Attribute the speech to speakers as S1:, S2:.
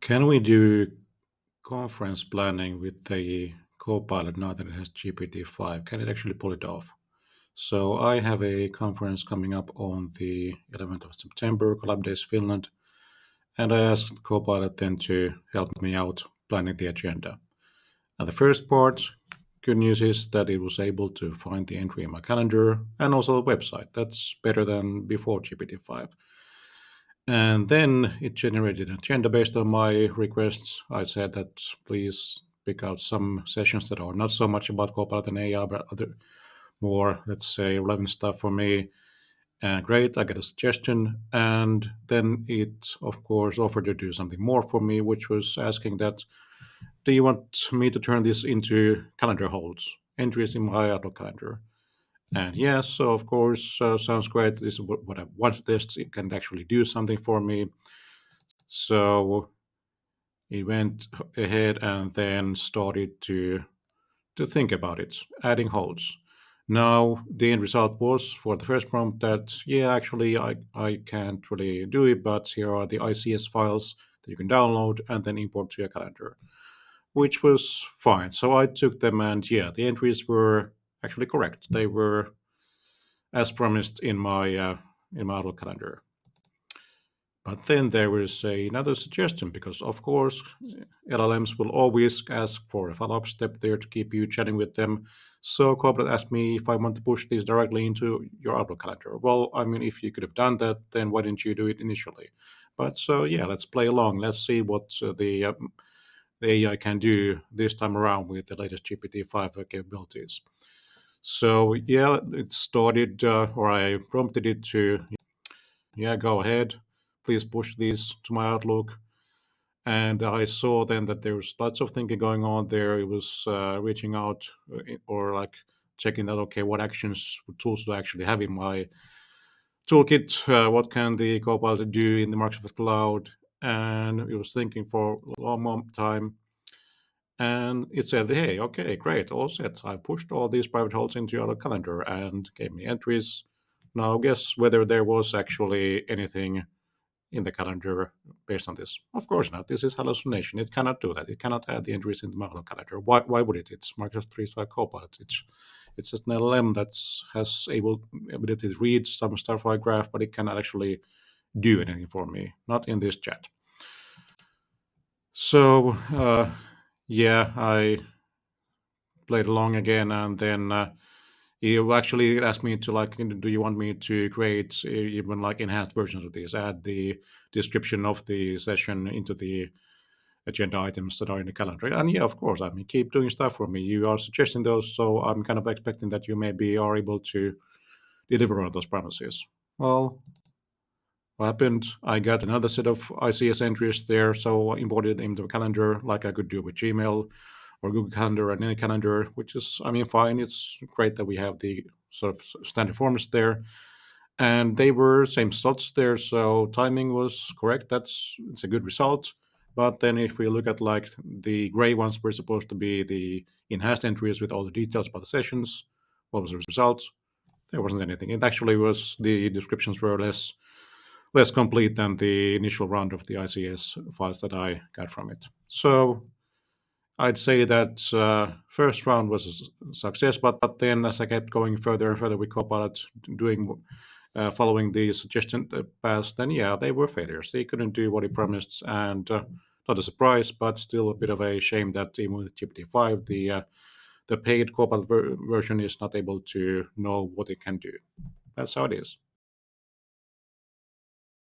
S1: Can we do conference planning with the Copilot now that it has GPT-5? Can it actually pull it off? So I have a conference coming up on the 11th of September, Collab Days Finland, and I asked Copilot then to help me out planning the agenda. And the first part, good news is that it was able to find the entry in my calendar and also the website. That's better than before GPT-5. And then it generated an agenda based on my requests. I said that please pick out some sessions that are not so much about Copilot and AI, but other more, let's say, relevant stuff for me. And great, I get a suggestion. And then it, of course, offered to do something more for me, which was asking that, do you want me to turn this into calendar holds, entries in my Outlook calendar? And yes, so of course, sounds great. This is what I wanted this. It can actually do something for me. So he went ahead and then started to think about it, adding holds. Now the end result was for the first prompt that yeah, actually I can't really do it, but here are the ICS files that you can download and then import to your calendar, which was fine. So I took them and yeah, the entries were actually correct. They were as promised in my Outlook calendar. But then there is another suggestion because, of course, LLMs will always ask for a follow up step there to keep you chatting with them. So Copilot asked me if I want to push these directly into your Outlook calendar. Well, I mean, if you could have done that, then why didn't you do it initially? But so, yeah, let's play along. Let's see what the AI can do this time around with the latest GPT-5 capabilities. So, yeah, it started, or I prompted it to yeah, go ahead. Please push these to my Outlook. And I saw then that there was lots of thinking going on there. It was reaching out or like checking out, okay, what actions, what tools do I actually have in my toolkit? What can the Copilot do in the Microsoft Cloud? And it was thinking for a long time. And it said, hey, okay, great, all set. I pushed all these private holds into your calendar and gave me entries. Now, guess whether there was actually anything in the calendar based on this? Of course not. This is hallucination. It cannot do that. It cannot add the entries in the Outlook calendar. Why would it? It's Microsoft 365 Copilot. It's just an LLM that has ability to read some stuff I graph, but it cannot actually do anything for me. Not in this chat. So yeah, I played along again, and then you actually asked me to like, do you want me to create even like enhanced versions of this? Add the description of the session into the agenda items that are in the calendar. And yeah, of course, I mean, keep doing stuff for me. You are suggesting those, so I'm kind of expecting that you maybe are able to deliver on those promises. Well, what happened? I got another set of ICS entries there, so I imported them into the calendar like I could do with Gmail or Google Calendar and any calendar, which is, I mean, fine. It's great that we have the sort of standard formats there. And they were same slots there, so timing was correct. It's a good result. But then if we look at like the gray ones were supposed to be the enhanced entries with all the details about the sessions. What was the result? There wasn't anything. It actually was the descriptions were less complete than the initial round of the ICS files that I got from it. So I'd say that first round was a success, but then as I kept going further and further with Copilot, doing following the suggestion paths, then yeah, they were failures. They couldn't do what he promised, and not a surprise, but still a bit of a shame that even with GPT-5, the paid Copilot version is not able to know what it can do. That's how it is.